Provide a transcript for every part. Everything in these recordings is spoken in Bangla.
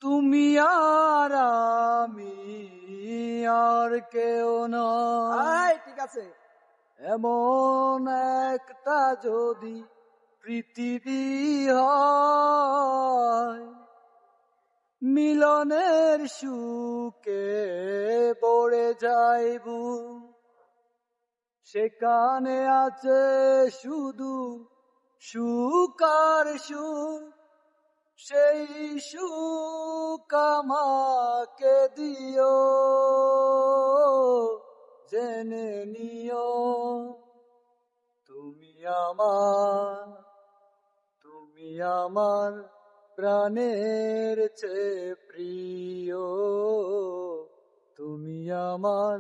তুমি আর আমি আর কেউ নয়। ঠিক আছে। এমন একটা যদি পৃথিবী হয়, মিলনের সুখে ভরে যাইব, সেখানে আছে শুধু সুখ আর সুখ। সেই সুখ আমাকে দিও, জেনে নিও তুমি আমার প্রাণের চেয়ে প্রিয়, তুমি আমার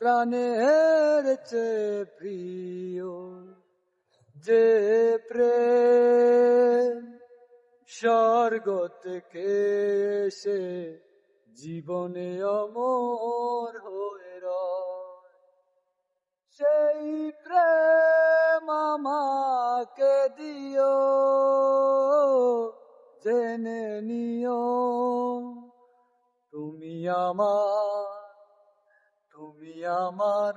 প্রাণের চেয়ে প্রিয়। যে প্রেম স্বর্গ থেকে এসে জীবনে অমর হয়ে রয়, সেই প্রেম আমাকে দিও, জেনে নিও তুমি আমার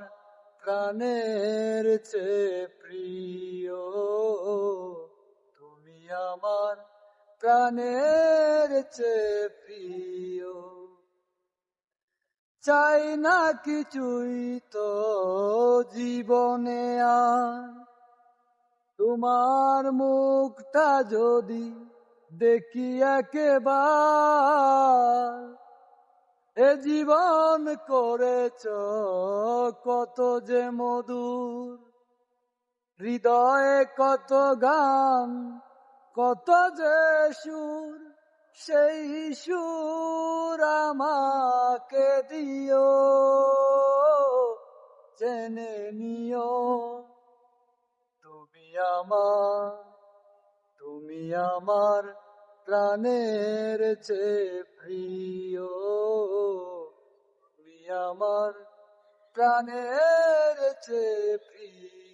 প্রাণের চেয়ে প্রিয়, তুমি আমার প্রাণের চেয়ে প্রিয়। চাই না কিছুই তো জীবনে আর, তোমার মুখটা যদি দেখি একবার। এ জীবন করেছ কত যে মধুর, হৃদয়ে কত গান, কত যে সুর, সেই সুর আমাকে দিও, জেনে নিও তুমি আমার প্রাণের চেয়ে প্রিয়, তুমি আমার প্রাণের চেয়ে প্রিয়।